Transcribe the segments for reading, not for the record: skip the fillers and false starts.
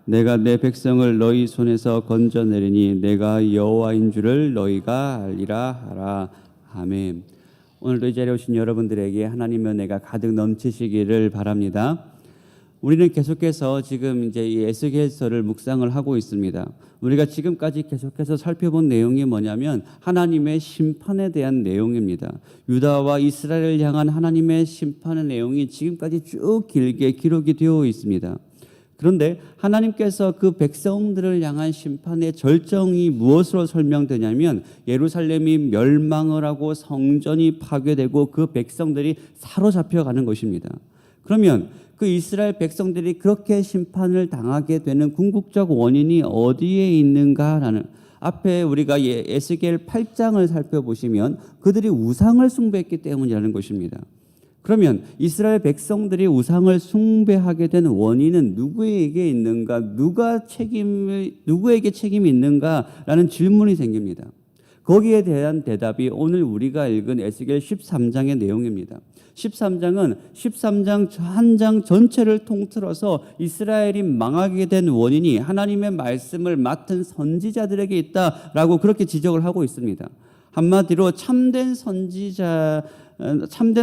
내가 내 백성을 너희 손에서 건져내리니 내가 여호와인 줄을 너희가 알리라 하라. 아멘. 오늘도 이 자리에 오신 여러분들에게 하나님의 은혜가 가득 넘치시기를 바랍니다. 우리는 계속해서 지금 이제 이 에스겔서를 묵상을 하고 있습니다. 우리가 지금까지 계속해서 살펴본 내용이 뭐냐면 하나님의 심판에 대한 내용입니다. 유다와 이스라엘을 향한 하나님의 심판의 내용이 지금까지 쭉 길게 기록이 되어 있습니다. 그런데 하나님께서 그 백성들을 향한 심판의 절정이 무엇으로 설명되냐면 예루살렘이 멸망을 하고 성전이 파괴되고 그 백성들이 사로잡혀가는 것입니다. 그러면 그 이스라엘 백성들이 그렇게 심판을 당하게 되는 궁극적 원인이 어디에 있는가라는, 앞에 우리가 에스겔 8장을 살펴보시면 그들이 우상을 숭배했기 때문이라는 것입니다. 그러면 이스라엘 백성들이 우상을 숭배하게 된 원인은 누구에게 있는가, 누구에게 책임이 있는가라는 질문이 생깁니다. 거기에 대한 대답이 오늘 우리가 읽은 에스겔 13장의 내용입니다. 13장은 13장 한 장 전체를 통틀어서 이스라엘이 망하게 된 원인이 하나님의 말씀을 맡은 선지자들에게 있다라고 그렇게 지적을 하고 있습니다. 한마디로 참된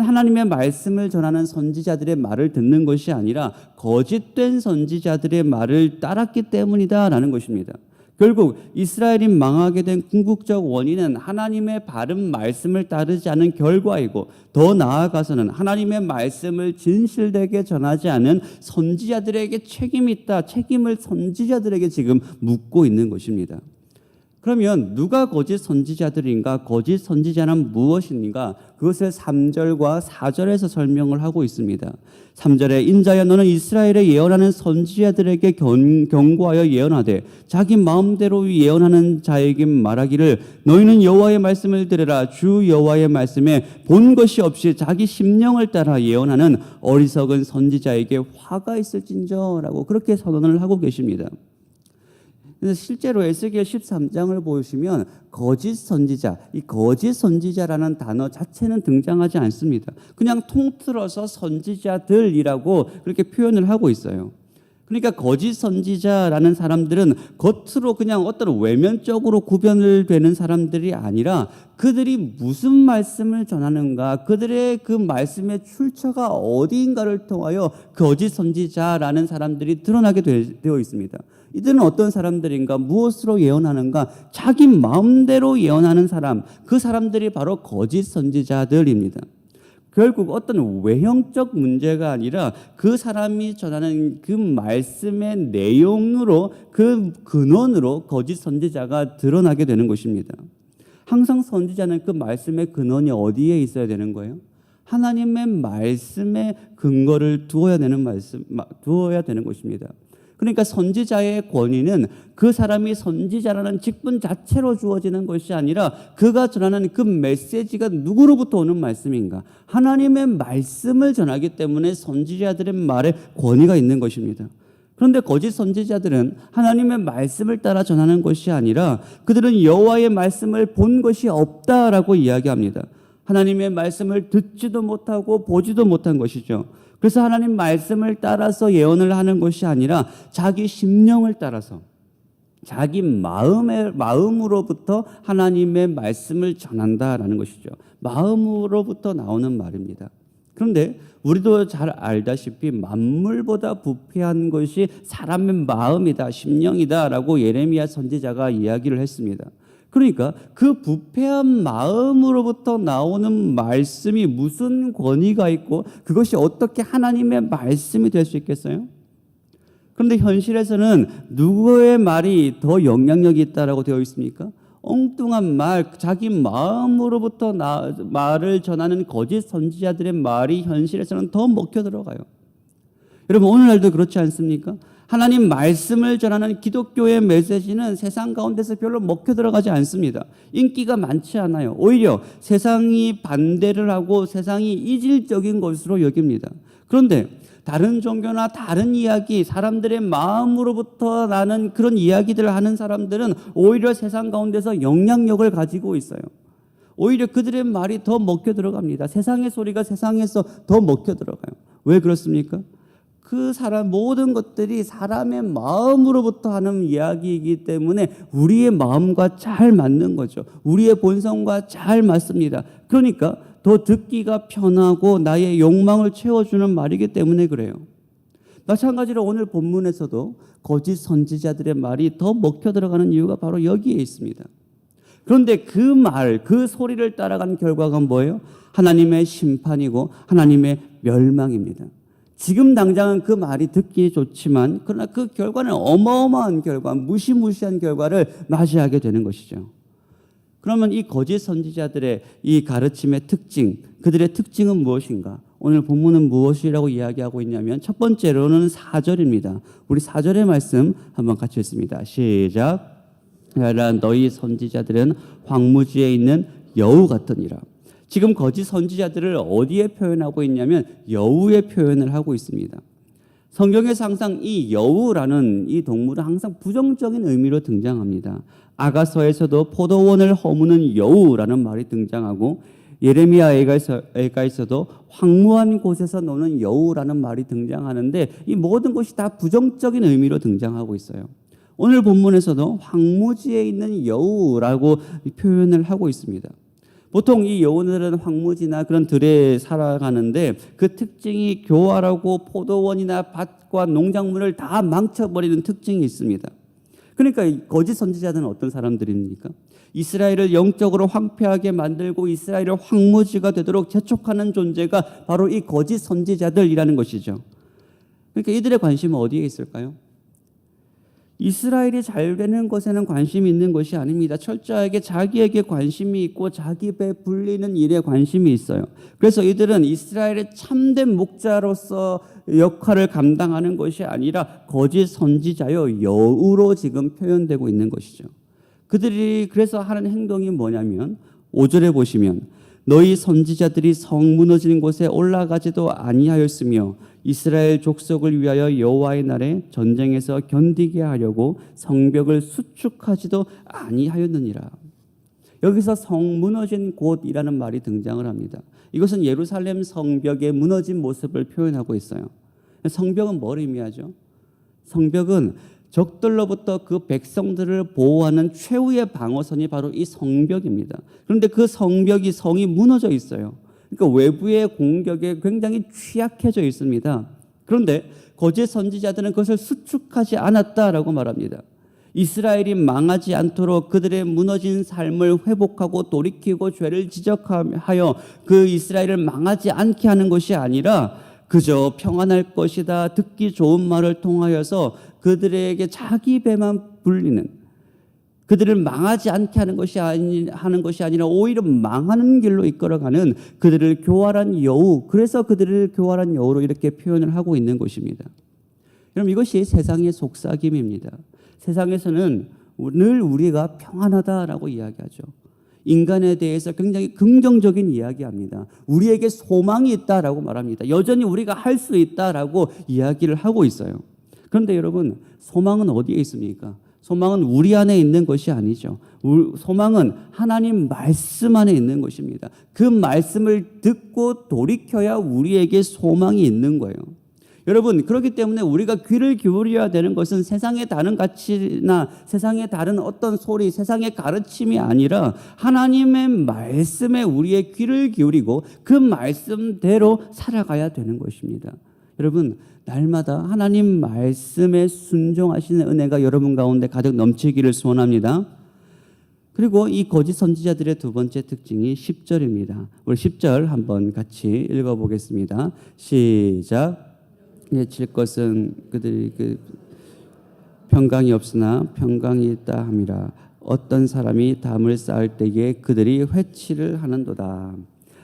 하나님의 말씀을 전하는 선지자들의 말을 듣는 것이 아니라 거짓된 선지자들의 말을 따랐기 때문이다라는 것입니다. 결국 이스라엘이 망하게 된 궁극적 원인은 하나님의 바른 말씀을 따르지 않은 결과이고, 더 나아가서는 하나님의 말씀을 진실되게 전하지 않은 선지자들에게 책임이 있다, 책임을 선지자들에게 지금 묻고 있는 것입니다. 그러면 누가 거짓 선지자들인가, 거짓 선지자는 무엇인가, 그것을 3절과 4절에서 설명을 하고 있습니다. 3절에 인자야 너는 이스라엘에 예언하는 선지자들에게 경고하여 예언하되 자기 마음대로 예언하는 자에게 말하기를 너희는 여호와의 말씀을 들으라. 주 여호와의 말씀에 본 것이 없이 자기 심령을 따라 예언하는 어리석은 선지자에게 화가 있을진저라고 그렇게 선언을 하고 계십니다. 그래서 실제로 에스겔 13장을 보시면 거짓 선지자, 이 거짓 선지자라는 단어 자체는 등장하지 않습니다. 그냥 통틀어서 선지자들이라고 그렇게 표현을 하고 있어요. 그러니까 거짓 선지자라는 사람들은 겉으로 그냥 어떤 외면적으로 구별을 되는 사람들이 아니라 그들이 무슨 말씀을 전하는가, 그들의 그 말씀의 출처가 어디인가를 통하여 거짓 선지자라는 사람들이 드러나게 되어 있습니다. 이들은 어떤 사람들인가, 무엇으로 예언하는가, 자기 마음대로 예언하는 사람, 그 사람들이 바로 거짓 선지자들입니다. 결국 어떤 외형적 문제가 아니라 그 사람이 전하는 그 말씀의 내용으로, 그 근원으로 거짓 선지자가 드러나게 되는 것입니다. 항상 선지자는 그 말씀의 근원이 어디에 있어야 되는 거예요? 하나님의 말씀에 근거를 두어야 되는 것입니다. 그러니까 선지자의 권위는 그 사람이 선지자라는 직분 자체로 주어지는 것이 아니라 그가 전하는 그 메시지가 누구로부터 오는 말씀인가, 하나님의 말씀을 전하기 때문에 선지자들의 말에 권위가 있는 것입니다. 그런데 거짓 선지자들은 하나님의 말씀을 따라 전하는 것이 아니라 그들은 여호와의 말씀을 본 것이 없다라고 이야기합니다. 하나님의 말씀을 듣지도 못하고 보지도 못한 것이죠. 그래서 하나님 말씀을 따라서 예언을 하는 것이 아니라 자기 심령을 따라서 자기 마음으로부터 하나님의 말씀을 전한다라는 것이죠. 마음으로부터 나오는 말입니다. 그런데 우리도 잘 알다시피 만물보다 부패한 것이 사람의 마음이다, 심령이다라고 예레미야 선지자가 이야기를 했습니다. 그러니까 그 부패한 마음으로부터 나오는 말씀이 무슨 권위가 있고 그것이 어떻게 하나님의 말씀이 될 수 있겠어요? 그런데 현실에서는 누구의 말이 더 영향력이 있다라고 되어 있습니까? 엉뚱한 말, 자기 마음으로부터 말을 전하는 거짓 선지자들의 말이 현실에서는 더 먹혀 들어가요. 여러분, 오늘날도 그렇지 않습니까? 하나님 말씀을 전하는 기독교의 메시지는 세상 가운데서 별로 먹혀 들어가지 않습니다. 인기가 많지 않아요. 오히려 세상이 반대를 하고 세상이 이질적인 것으로 여깁니다. 그런데 다른 종교나 다른 이야기, 사람들의 마음으로부터 나는 그런 이야기들을 하는 사람들은 오히려 세상 가운데서 영향력을 가지고 있어요. 오히려 그들의 말이 더 먹혀 들어갑니다. 세상의 소리가 세상에서 더 먹혀 들어가요. 왜 그렇습니까? 그 사람 모든 것들이 사람의 마음으로부터 하는 이야기이기 때문에 우리의 마음과 잘 맞는 거죠. 우리의 본성과 잘 맞습니다. 그러니까 더 듣기가 편하고 나의 욕망을 채워주는 말이기 때문에 그래요. 마찬가지로 오늘 본문에서도 거짓 선지자들의 말이 더 먹혀 들어가는 이유가 바로 여기에 있습니다. 그런데 그 말, 그 소리를 따라간 결과가 뭐예요? 하나님의 심판이고 하나님의 멸망입니다. 지금 당장은 그 말이 듣기 좋지만 그러나 그 결과는 어마어마한 결과, 무시무시한 결과를 맞이하게 되는 것이죠. 그러면 이 거짓 선지자들의 이 가르침의 특징, 그들의 특징은 무엇인가? 오늘 본문은 무엇이라고 이야기하고 있냐면 첫 번째로는 4절입니다. 우리 4절의 말씀 한번 같이 읽습니다. 시작. 너희 선지자들은 황무지에 있는 여우 같으니라. 지금 거짓 선지자들을 어디에 표현하고 있냐면 여우의 표현을 하고 있습니다. 성경에서 항상 이 여우라는 이 동물은 항상 부정적인 의미로 등장합니다. 아가서에서도 포도원을 허무는 여우라는 말이 등장하고 예레미야 애가에서도 황무한 곳에서 노는 여우라는 말이 등장하는데 이 모든 것이 다 부정적인 의미로 등장하고 있어요. 오늘 본문에서도 황무지에 있는 여우라고 표현을 하고 있습니다. 보통 이 여우들은 황무지나 그런 들에 살아가는데 그 특징이 교활하고 포도원이나 밭과 농작물을 다 망쳐버리는 특징이 있습니다. 그러니까 거짓 선지자들은 어떤 사람들입니까? 이스라엘을 영적으로 황폐하게 만들고 이스라엘을 황무지가 되도록 재촉하는 존재가 바로 이 거짓 선지자들이라는 것이죠. 그러니까 이들의 관심은 어디에 있을까요? 이스라엘이 잘 되는 것에는 관심이 있는 것이 아닙니다. 철저하게 자기에게 관심이 있고 자기 배 불리는 일에 관심이 있어요. 그래서 이들은 이스라엘의 참된 목자로서 역할을 감당하는 것이 아니라 거짓 선지자요 여우로 지금 표현되고 있는 것이죠. 그들이 그래서 하는 행동이 뭐냐면 5절에 보시면 너희 선지자들이 성 무너지는 곳에 올라가지도 아니하였으며 이스라엘 족속을 위하여 여호와의 날에 전쟁에서 견디게 하려고 성벽을 수축하지도 아니하였느니라. 여기서 성 무너진 곳이라는 말이 등장을 합니다. 이것은 예루살렘 성벽의 무너진 모습을 표현하고 있어요. 성벽은 뭘 의미하죠? 성벽은 적들로부터 그 백성들을 보호하는 최후의 방어선이 바로 이 성벽입니다. 그런데 그 성이 무너져 있어요. 그러니까 외부의 공격에 굉장히 취약해져 있습니다. 그런데 거짓 선지자들은 그것을 수축하지 않았다라고 말합니다. 이스라엘이 망하지 않도록 그들의 무너진 삶을 회복하고 돌이키고 죄를 지적하여 그 이스라엘을 망하지 않게 하는 것이 아니라 그저 평안할 것이다 듣기 좋은 말을 통하여서 그들에게 자기 배만 불리는, 그들을 망하지 않게 하는 것이 아니라 오히려 망하는 길로 이끌어가는 그들을 교활한 여우, 그래서 그들을 교활한 여우로 이렇게 표현을 하고 있는 것입니다. 여러분, 이것이 세상의 속삭임입니다. 세상에서는 늘 우리가 평안하다라고 이야기하죠. 인간에 대해서 굉장히 긍정적인 이야기합니다. 우리에게 소망이 있다라고 말합니다. 여전히 우리가 할 수 있다라고 이야기를 하고 있어요. 그런데 여러분, 소망은 어디에 있습니까? 소망은 우리 안에 있는 것이 아니죠. 소망은 하나님 말씀 안에 있는 것입니다. 그 말씀을 듣고 돌이켜야 우리에게 소망이 있는 거예요. 여러분, 그렇기 때문에 우리가 귀를 기울여야 되는 것은 세상의 다른 가치나 세상의 다른 어떤 소리, 세상의 가르침이 아니라 하나님의 말씀에 우리의 귀를 기울이고 그 말씀대로 살아가야 되는 것입니다. 여러분, 날마다 하나님 말씀에 순종하시는 은혜가 여러분 가운데 가득 넘치기를 소원합니다. 그리고 이 거짓 선지자들의 두 번째 특징이 10절입니다. 우리 10절 한번 같이 읽어보겠습니다. 시작. 칠 것은 그들이 평강이 없으나 평강이 있다 함이라. 어떤 사람이 담을 쌓을 때에 그들이 회치를 하는도다.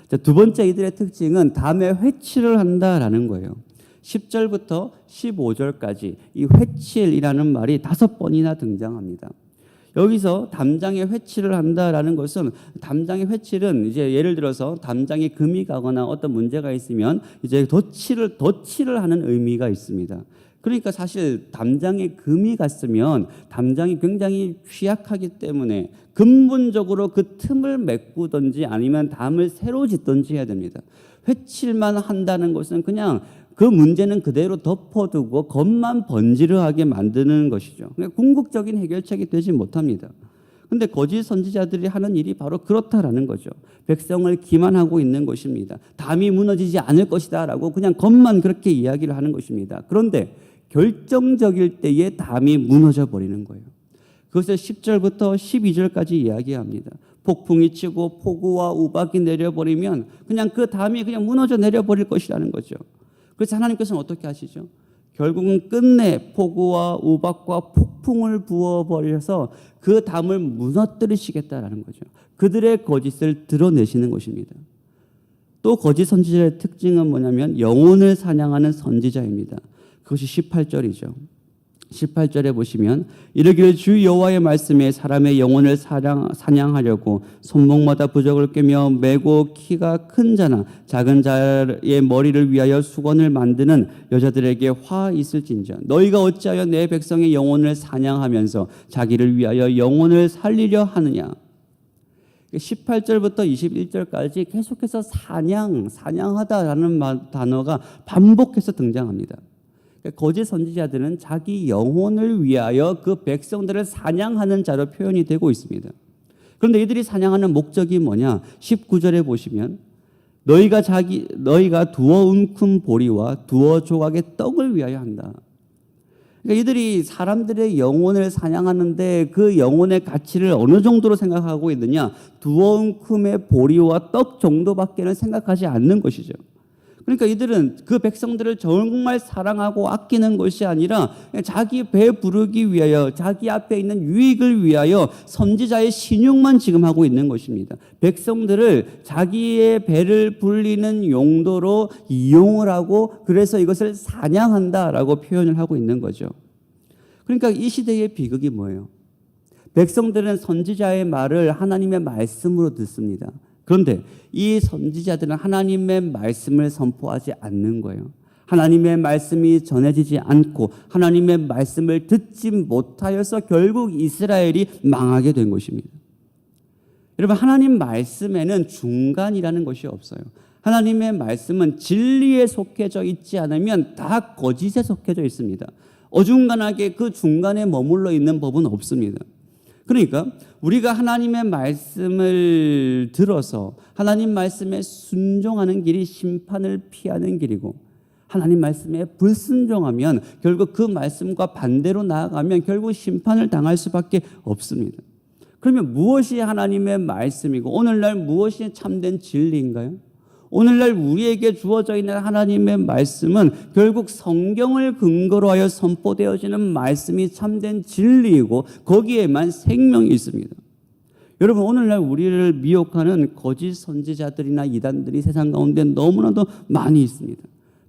자, 두 번째 이들의 특징은 담에 회치를 한다라는 거예요. 10절부터 15절까지 이 회칠이라는 말이 5번이나 등장합니다. 여기서 담장에 회칠을 한다라는 것은, 담장의 회칠은 이제 예를 들어서 담장에 금이 가거나 어떤 문제가 있으면 이제 덧칠을 하는 의미가 있습니다. 그러니까 사실 담장에 금이 갔으면 담장이 굉장히 취약하기 때문에 근본적으로 그 틈을 메꾸든지 아니면 담을 새로 짓든지 해야 됩니다. 회칠만 한다는 것은 그냥 그 문제는 그대로 덮어두고 겉만 번지르하게 만드는 것이죠. 그러니까 궁극적인 해결책이 되지 못합니다. 근데 거짓 선지자들이 하는 일이 바로 그렇다라는 거죠. 백성을 기만하고 있는 것입니다. 담이 무너지지 않을 것이다라고 그냥 겉만 그렇게 이야기를 하는 것입니다. 그런데 결정적일 때에 담이 무너져 버리는 거예요. 그것을 10절부터 12절까지 이야기합니다. 폭풍이 치고 폭우와 우박이 내려버리면 그냥 그 담이 그냥 무너져 내려버릴 것이라는 거죠. 그래서 하나님께서는 어떻게 하시죠? 결국은 끝내 폭우와 우박과 폭풍을 부어버려서 그 담을 무너뜨리시겠다라는 거죠. 그들의 거짓을 드러내시는 것입니다. 또 거짓 선지자의 특징은 뭐냐면 영혼을 사냥하는 선지자입니다. 그것이 18절이죠. 18절에 보시면 이르기를 주 여호와의 말씀에 사람의 영혼을 사냥하려고 손목마다 부적을 꿰며 매고 키가 큰 자나 작은 자의 머리를 위하여 수건을 만드는 여자들에게 화 있을진저 너희가 어찌하여 내 백성의 영혼을 사냥하면서 자기를 위하여 영혼을 살리려 하느냐. 18절부터 21절까지 계속해서 사냥하다라는 단어가 반복해서 등장합니다. 거짓 선지자들은 자기 영혼을 위하여 그 백성들을 사냥하는 자로 표현이 되고 있습니다. 그런데 이들이 사냥하는 목적이 뭐냐? 19절에 보시면 너희가 두어 움큼 보리와 두어 조각의 떡을 위하여 한다. 그러니까 이들이 사람들의 영혼을 사냥하는데 그 영혼의 가치를 어느 정도로 생각하고 있느냐? 두어 움큼의 보리와 떡 정도밖에는 생각하지 않는 것이죠. 그러니까 이들은 그 백성들을 정말 사랑하고 아끼는 것이 아니라 자기 배 부르기 위하여 자기 앞에 있는 유익을 위하여 선지자의 신용만 지금 하고 있는 것입니다. 백성들을 자기의 배를 불리는 용도로 이용을 하고 그래서 이것을 사냥한다라고 표현을 하고 있는 거죠. 그러니까 이 시대의 비극이 뭐예요? 백성들은 선지자의 말을 하나님의 말씀으로 듣습니다. 그런데 이 선지자들은 하나님의 말씀을 선포하지 않는 거예요. 하나님의 말씀이 전해지지 않고 하나님의 말씀을 듣지 못하여서 결국 이스라엘이 망하게 된 것입니다. 여러분, 하나님 말씀에는 중간이라는 것이 없어요. 하나님의 말씀은 진리에 속해져 있지 않으면 다 거짓에 속해져 있습니다. 어중간하게 그 중간에 머물러 있는 법은 없습니다. 그러니까 우리가 하나님의 말씀을 들어서 하나님 말씀에 순종하는 길이 심판을 피하는 길이고 하나님 말씀에 불순종하면 결국 그 말씀과 반대로 나아가면 결국 심판을 당할 수밖에 없습니다. 그러면 무엇이 하나님의 말씀이고 오늘날 무엇이 참된 진리인가요? 오늘날 우리에게 주어져 있는 하나님의 말씀은 결국 성경을 근거로 하여 선포되어지는 말씀이 참된 진리이고 거기에만 생명이 있습니다. 여러분, 오늘날 우리를 미혹하는 거짓 선지자들이나 이단들이 세상 가운데 너무나도 많이 있습니다.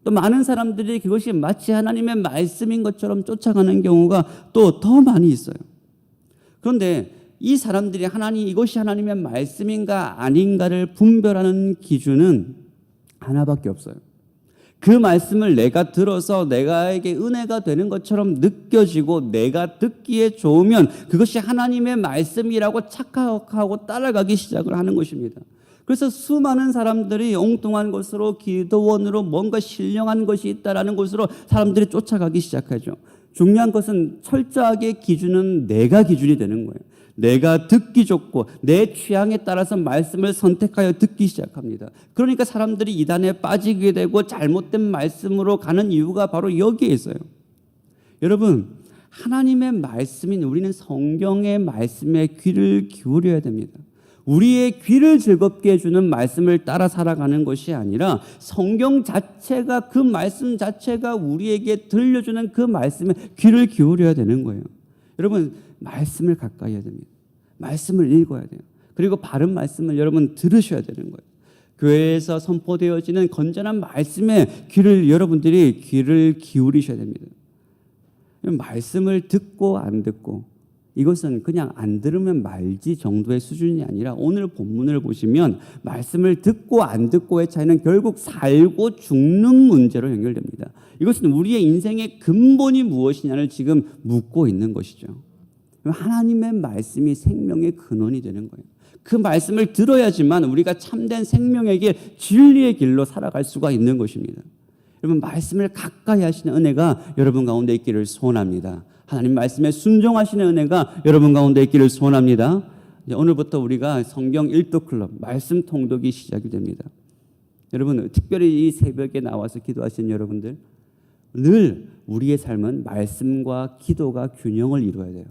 또 많은 사람들이 그것이 마치 하나님의 말씀인 것처럼 쫓아가는 경우가 또 더 많이 있어요. 그런데 이 사람들이 이것이 하나님의 말씀인가 아닌가를 분별하는 기준은 하나밖에 없어요. 그 말씀을 내가 들어서 내가에게 은혜가 되는 것처럼 느껴지고 내가 듣기에 좋으면 그것이 하나님의 말씀이라고 착각하고 따라가기 시작을 하는 것입니다. 그래서 수많은 사람들이 엉뚱한 것으로 기도원으로 뭔가 신령한 것이 있다라는 것으로 사람들이 쫓아가기 시작하죠. 중요한 것은 철저하게 기준은 내가 기준이 되는 거예요. 내가 듣기 좋고 내 취향에 따라서 말씀을 선택하여 듣기 시작합니다. 그러니까 사람들이 이단에 빠지게 되고 잘못된 말씀으로 가는 이유가 바로 여기에 있어요. 여러분, 하나님의 말씀인 우리는 성경의 말씀에 귀를 기울여야 됩니다. 우리의 귀를 즐겁게 해주는 말씀을 따라 살아가는 것이 아니라 성경 자체가 그 말씀 자체가 우리에게 들려주는 그 말씀에 귀를 기울여야 되는 거예요. 여러분, 말씀을 가까이 해야 됩니다. 말씀을 읽어야 돼요. 그리고 바른 말씀을 여러분 들으셔야 되는 거예요. 교회에서 선포되어지는 건전한 말씀에 여러분들이 귀를 기울이셔야 됩니다. 말씀을 듣고 안 듣고 이것은 그냥 안 들으면 말지 정도의 수준이 아니라 오늘 본문을 보시면 말씀을 듣고 안 듣고의 차이는 결국 살고 죽는 문제로 연결됩니다. 이것은 우리의 인생의 근본이 무엇이냐를 지금 묻고 있는 것이죠. 하나님의 말씀이 생명의 근원이 되는 거예요. 그 말씀을 들어야지만 우리가 참된 생명의 길, 진리의 길로 살아갈 수가 있는 것입니다. 여러분 말씀을 가까이 하시는 은혜가 여러분 가운데 있기를 소원합니다. 하나님 말씀에 순종하시는 은혜가 여러분 가운데 있기를 소원합니다. 이제 오늘부터 우리가 성경 일독 클럽 말씀 통독이 시작이 됩니다. 여러분 특별히 이 새벽에 나와서 기도하시는 여러분들 늘 우리의 삶은 말씀과 기도가 균형을 이루어야 돼요.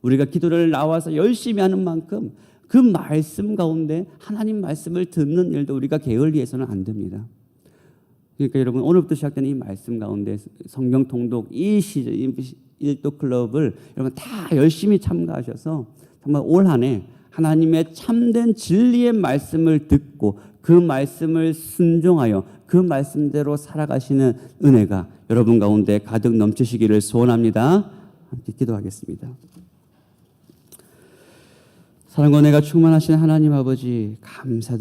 우리가 기도를 나와서 열심히 하는 만큼 그 말씀 가운데 하나님 말씀을 듣는 일도 우리가 게을리해서는 안 됩니다. 그러니까 여러분 오늘부터 시작되는 이 말씀 가운데 성경 통독 이 시즌 일독 클럽을 여러분 다 열심히 참가하셔서 정말 올 한 해 하나님의 참된 진리의 말씀을 듣고 그 말씀을 순종하여 그 말씀대로 살아가시는 은혜가 여러분 가운데 가득 넘치시기를 소원합니다. 함께 기도하겠습니다. 사랑과 은혜가 충만하신 하나님 아버지 감사드립니다.